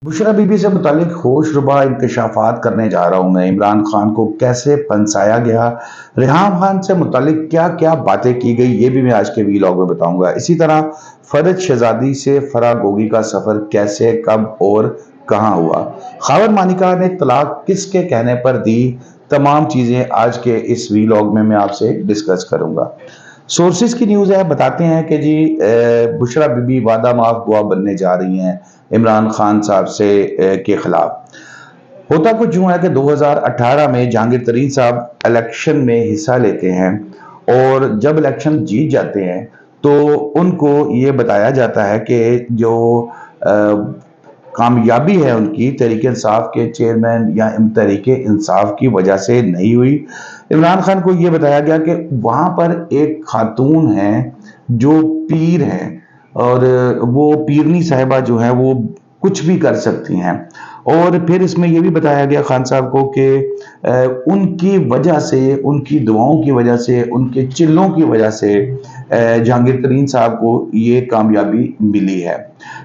बुशरा बीबी से मुतालिक होशरुबा इंकशाफात करने जा रहा हूँ मैं। इमरान खान को कैसे फंसाया गया, रेहान खान से मुतालिक क्या क्या बातें की गई, ये भी मैं आज के वीलॉग में बताऊंगा। इसी तरह फरज शहजादी से फराह गोगी का सफर कैसे, कब और कहाँ हुआ, खावर मानिका ने तलाक किसके कहने पर दी, तमाम चीजें आज के इस वीलॉग में मैं आपसे डिस्कस करूंगा। सोर्सेज की न्यूज़ है, बताते हैं कि जी बुशरा बीबी वादा माफ गवाह बनने जा रही हैं इमरान खान साहब से के खिलाफ। होता कुछ यूं है कि 2018 में जहांगीर तरीन साहब इलेक्शन में हिस्सा लेते हैं और जब इलेक्शन जीत जाते हैं तो उनको ये बताया जाता है कि जो कामयाबी है उनकी तहरीक इंसाफ के चेयरमैन या तहरीक इंसाफ की वजह से नहीं हुई। इमरान खान को ये बताया गया कि वहां पर एक खातून है जो पीर है और वो पीरनी साहिबा जो है वो कुछ भी कर सकती हैं। और फिर इसमें यह भी बताया गया खान साहब को कि उनकी वजह से, उनकी दुआओं की वजह से, उनके चिल्लों की वजह से जहांगीर तरीन साहब को ये कामयाबी मिली है।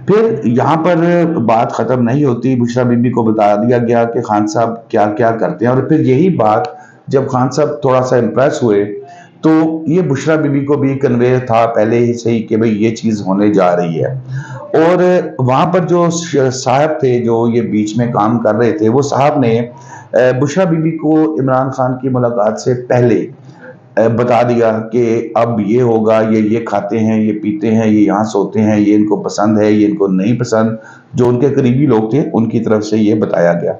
फिर यहाँ पर बात खत्म नहीं होती, बुशरा बीबी को बता दिया गया कि खान साहब क्या क्या करते हैं। और फिर यही बात जब खान साहब थोड़ा सा इम्प्रेस हुए तो ये बुशरा बीबी को भी कन्वे था पहले ही से ही कि भाई ये चीज होने जा रही है। और वहां पर जो साहब थे जो ये बीच में काम कर रहे थे, वो साहब ने बुशरा बीबी को इमरान खान की मुलाकात से पहले बता दिया कि अब ये होगा, ये खाते हैं, ये पीते हैं, ये यहाँ सोते हैं, ये इनको पसंद है, ये इनको नहीं पसंद। जो उनके करीबी लोग थे उनकी तरफ से ये बताया गया।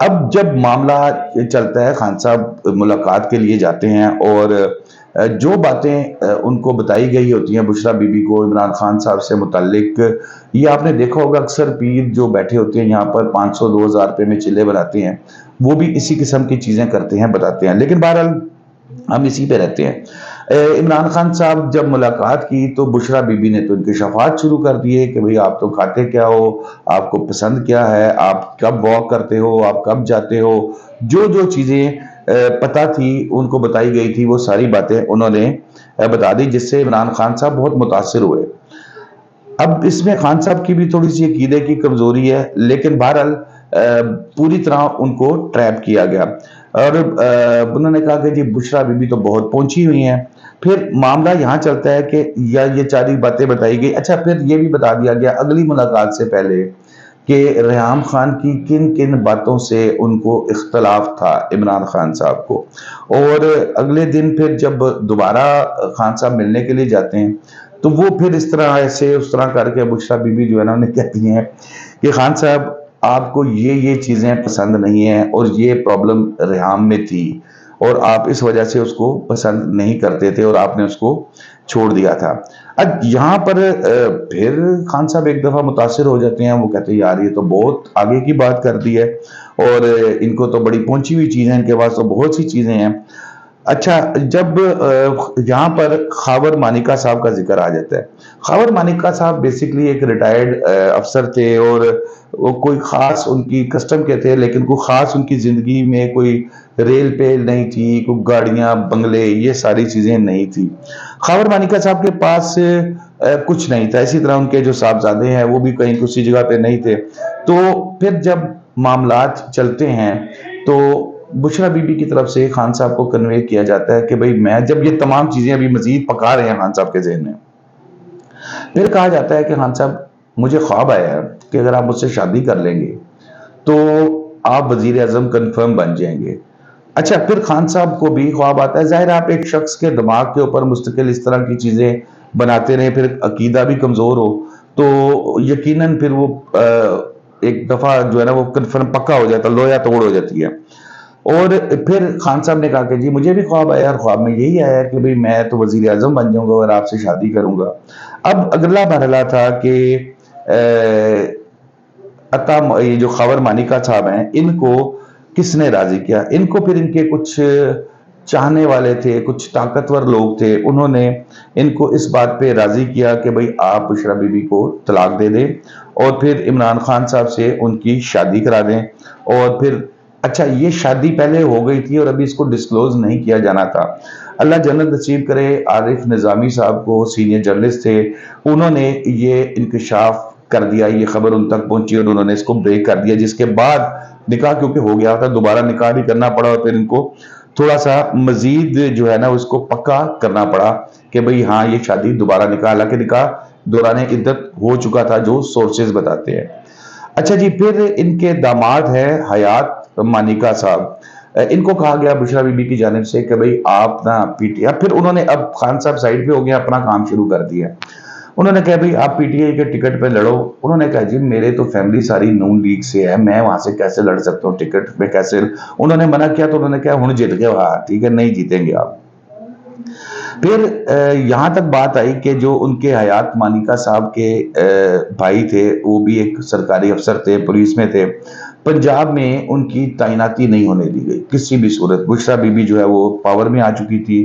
अब जब मामला चलता है, खान साहब मुलाकात के लिए जाते हैं और जो बातें उनको बताई गई होती हैं बुशरा बीबी को इमरान खान साहब से मुतालिक, ये आपने देखा होगा अक्सर पीर जो बैठे होते हैं यहाँ पर 500-2000 रुपये में चिल्ले बनाते हैं, वो भी इसी किस्म की चीज़ें करते हैं, बताते हैं। लेकिन बहरहाल हम इसी पे रहते हैं। इमरान खान साहब जब मुलाकात की तो बुशरा बीबी ने तो इनके शफात शुरू कर दिए कि भाई आप तो खाते क्या हो, आपको पसंद क्या है, आप कब वॉक करते हो, आप कब जाते हो, जो जो चीज़ें पता थी उनको बताई गई थी, वो सारी बातें उन्होंने बता दी, जिससे इमरान खान साहब बहुत मुतासिर हुए। अब इसमें खान साहब की भी थोड़ी सी अकीदे की कमजोरी है, लेकिन बहरहाल पूरी तरह उनको ट्रैप किया गया। और उन्होंने कहा कि जी बुशरा बीबी तो बहुत पहुंची हुई हैं। फिर मामला यहाँ चलता है कि या ये सारी बातें बताई गई। अच्छा, फिर ये भी बता दिया गया अगली मुलाकात से पहले कि रेहान खान की किन किन बातों से उनको इख्तलाफ था इमरान खान साहब को। और अगले दिन फिर जब दोबारा खान साहब मिलने के लिए जाते हैं तो वो फिर इस तरह ऐसे उस तरह करके बुशरा बीबी जो है ना उन्हें कहती हैं कि खान साहब आपको ये चीज़ें पसंद नहीं है और ये प्रॉब्लम रेहान में थी और आप इस वजह से उसको पसंद नहीं करते थे और आपने उसको छोड़ दिया था। अब यहाँ पर फिर खान साहब एक दफ़ा मुतासिर हो जाते हैं। वो कहते हैं यार ये तो बहुत आगे की बात कर दी है और इनको तो बड़ी पहुंची हुई चीज़ें, इनके पास तो बहुत सी चीज़ें हैं। अच्छा, जब यहाँ पर खावर मानिका साहब का जिक्र आ जाता है। खावर मानिका साहब बेसिकली एक रिटायर्ड अफसर थे और वो कोई खास उनकी कस्टम के थे, लेकिन कोई खास उनकी जिंदगी में कोई रेल पेल नहीं थी, कोई गाड़ियां बंगले ये सारी चीजें नहीं थी। खावर मानिका साहब के पास कुछ नहीं था। इसी तरह उनके जो साहबजादे हैं वो भी कहीं किसी जगह पे नहीं थे। तो फिर जब मामलात चलते हैं तो बुशरा बीबी की तरफ से खान साहब को कन्वे किया जाता है कि भाई मैं, जब ये तमाम चीजें अभी मजीद पका रहे हैं खान साहब के ज़हन में, फिर कहा जाता है कि खान साहब मुझे ख्वाब आया है कि अगर आप मुझसे शादी कर लेंगे तो आप वजीर आजम कन्फर्म बन जाएंगे। अच्छा, फिर खान साहब को भी ख्वाब आता है। जाहिर आप एक शख्स के दिमाग के ऊपर मुस्तकिल इस तरह की चीजें बनाते रहे, फिर अकीदा भी कमजोर हो तो यकीनन फिर वो एक दफा जो है ना वो कन्फर्म पक्का हो जाता, लोया तोड़ हो जाती है। और फिर खान साहब ने कहा कि जी मुझे भी ख्वाब आया और ख्वाब में यही आया कि भाई मैं तो वजीर आजम बन जाऊंगा और आपसे शादी करूंगा। अब अगला मरहला था कि अता ये जो खबर मानिका साहब हैं इनको किसने राजी किया। इनको फिर इनके कुछ चाहने वाले थे, कुछ ताकतवर लोग थे, उन्होंने इनको इस बात पे राजी किया कि भाई आप बुशरा बीबी को तलाक दे दें और फिर इमरान खान साहब से उनकी शादी करा दें। और फिर अच्छा, ये शादी पहले हो गई थी और अभी इसको डिस्क्लोज नहीं किया जाना था। अल्लाह जन्नत नसीब करे, आरिफ निज़ामी साहब को, सीनियर जर्नलिस्ट थे, उन्होंने ये इंकशाफ کر دیا، یہ خبر ان تک پہنچی اور انہوں نے اس کو بریک کر دیا، جس کے بعد نکاح کیونکہ ہو گیا تھا، دوبارہ نکاح بھی کرنا پڑا اور پھر ان کو تھوڑا سا مزید جو ہے نا اس کو پکا کرنا پڑا کہ بھئی ہاں یہ شادی دوبارہ نکاح، حالانکہ نکاح دوران عدت ہو چکا تھا، جو سورسز بتاتے ہیں۔ اچھا جی، پھر ان کے داماد ہے حیات مانیکا صاحب، ان کو کہا گیا بشرا بی بی کی جانب سے کہ بھئی آپ نا پی ٹی آئی، پھر انہوں نے اب خان صاحب سائڈ پہ ہو گیا، اپنا کام شروع کر دیا۔ انہوں نے کہا بھئی آپ پی ٹی آئی کے ٹکٹ پہ لڑو۔ انہوں نے کہا جی میرے تو فیملی ساری نون لیگ سے ہے، میں وہاں سے کیسے لڑ سکتا ہوں ٹکٹ پہ، کیسے؟ انہوں نے منع کیا تو انہوں نے کہا ہن جیت گئے، ہاں ٹھیک ہے، نہیں جیتیں گے آپ۔ پھر یہاں تک بات آئی کہ جو ان کے حیات مانیکا صاحب کے بھائی تھے، وہ بھی ایک سرکاری افسر تھے، پولیس میں تھے، پنجاب میں ان کی تعیناتی نہیں ہونے دی گئی کسی بھی صورت۔ بشرا بی بی جو ہے وہ پاور میں آ چکی تھی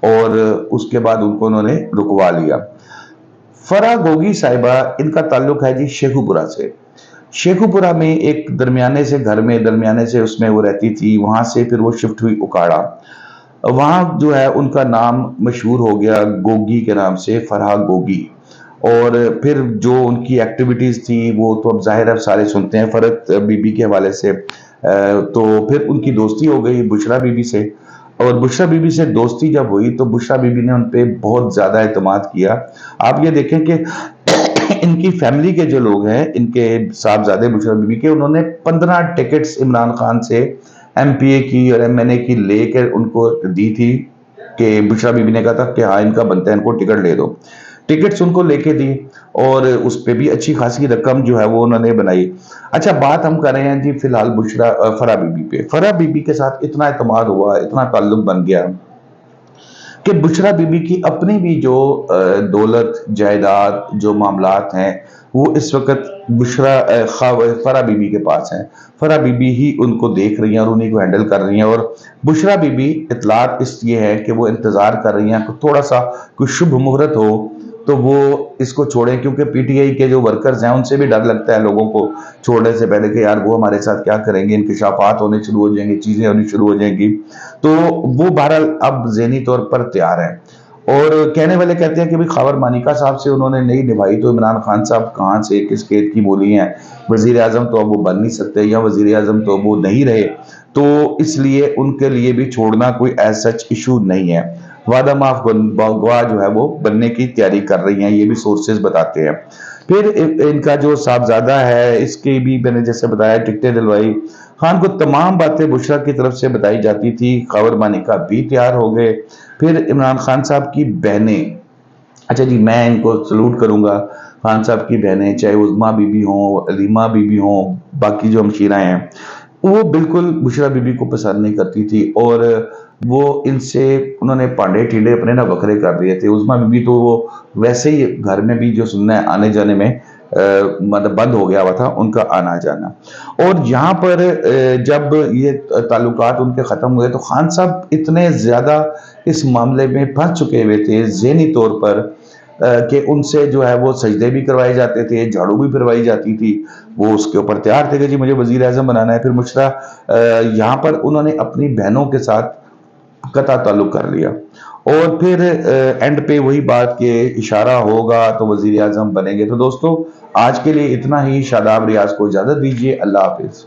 اور اس کے بعد ان کو انہوں نے رکوا لیا۔ فرح گوگی صاحبہ، ان کا تعلق ہے جی شیخو پورہ سے۔ شیخو پورہ میں ایک درمیانے سے گھر میں، درمیانے سے اس میں وہ رہتی تھی، وہاں سے پھر وہ شفٹ ہوئی اکاڑا۔ وہاں جو ہے ان کا نام مشہور ہو گیا گوگی کے نام سے، فرح گوگی۔ اور پھر جو ان کی ایکٹیویٹیز تھی وہ تو اب ظاہر ہے سارے سنتے ہیں فرحت بی بی کے حوالے سے، تو پھر ان کی دوستی ہو گئی بشرا بی بی سے، اور بشرا بی بی سے دوستی جب ہوئی تو بشرا بی بی نے ان پہ بہت زیادہ اعتماد کیا۔ آپ یہ دیکھیں کہ ان کی فیملی کے جو لوگ ہیں، ان کے صاحبزادے بشرا بی بی کے، انہوں نے 15 ٹکٹس عمران خان سے ایم پی اے کی اور ایم این اے کی لے کے ان کو دی تھی، کہ بشرا بی بی نے کہا تھا کہ ہاں ان کا بنتا ہے، ان کو ٹکٹ لے دو۔ ٹکٹس ان کو لے کے دی اور اس پہ بھی اچھی خاصی رقم جو ہے وہ انہوں نے بنائی۔ اچھا، بات ہم کر رہے ہیں جی فی الحال فرح بی بی پہ۔ فرح بی بی کے ساتھ اتنا اعتماد ہوا، اتنا تعلق بن گیا کہ بشرا بی بی کی اپنی بھی جو دولت جائیداد جو معاملات ہیں وہ اس وقت فرح بی بی کے پاس ہیں۔ فرح بی بی ہی ان کو دیکھ رہی ہیں اور انہیں کو ہینڈل کر رہی ہیں، اور بشرا بی بی اطلاعات اس یہ ہے کہ وہ انتظار کر رہی ہیں کہ تھوڑا سا کوئی شبھ مہورت ہو تو وہ اس کو چھوڑیں، کیونکہ پی ٹی آئی کے جو ورکرز ہیں ان سے بھی ڈر لگتا ہے لوگوں کو چھوڑنے سے پہلے کہ یار وہ ہمارے ساتھ کیا کریں گے، انکشافات ہونے شروع ہو جائیں گے، چیزیں ہونی شروع ہو جائیں گی۔ تو وہ بہرحال اب ذہنی طور پر تیار ہیں، اور کہنے والے کہتے ہیں کہ بھی خاور مانیکا صاحب سے انہوں نے نہیں نبھائی تو عمران خان صاحب کہاں سے کس کھیت کی بولی ہیں، وزیر اعظم تو اب وہ بن نہیں سکتے یا وزیر اعظم تو اب وہ نہیں رہے، تو اس لیے ان کے لیے بھی چھوڑنا کوئی ایز سچ ایشو نہیں ہے، وعدہ معاف گواہ جو ہے وہ بننے کی تیاری کر رہی ہیں، یہ بھی سورسز بتاتے ہیں۔ پھر ان کا جو صاحبزادہ ہے، اس کی بھی میں نے جیسے بتایا ٹکٹیں دلوائی خان کو، تمام باتیں بشرا کی طرف سے بتائی جاتی تھی، خاور مانیکا بھی تیار ہو گئے۔ پھر عمران خان صاحب کی بہنیں، اچھا جی میں ان کو سلوٹ کروں گا، خان صاحب کی بہنیں چاہے عظمیٰ بی بی ہوں، علیمہ بی بی ہوں، باقی جو ہمشیرہ ہیں، وہ بالکل بشرا بی بی کو پسند نہیں کرتی تھی، اور وہ ان سے انہوں نے پانڈے ٹھیڈے اپنے نہ بکرے کر دیے تھے۔ عظمیٰ بی بی تو وہ ویسے ہی گھر میں بھی جو سننا ہے آنے جانے میں مطلب بند ہو گیا ہوا تھا ان کا آنا جانا۔ اور یہاں پر جب یہ تعلقات ان کے ختم ہوئے تو خان صاحب اتنے زیادہ اس معاملے میں پھنس چکے ہوئے تھے ذہنی طور پر کہ ان سے جو ہے وہ سجدے بھی کروائے جاتے تھے، جھاڑو بھی پھروائی جاتی تھی، وہ اس کے اوپر تیار تھے کہ جی مجھے وزیر اعظم بنانا ہے۔ پھر مشرا یہاں پر انہوں نے اپنی بہنوں کے ساتھ قطع تعلق کر لیا، اور پھر اینڈ پہ وہی بات کہ اشارہ ہوگا تو وزیر اعظم بنیں گے۔ تو دوستو آج کے لیے اتنا ہی، شاداب ریاض کو اجازت دیجیے، اللہ حافظ۔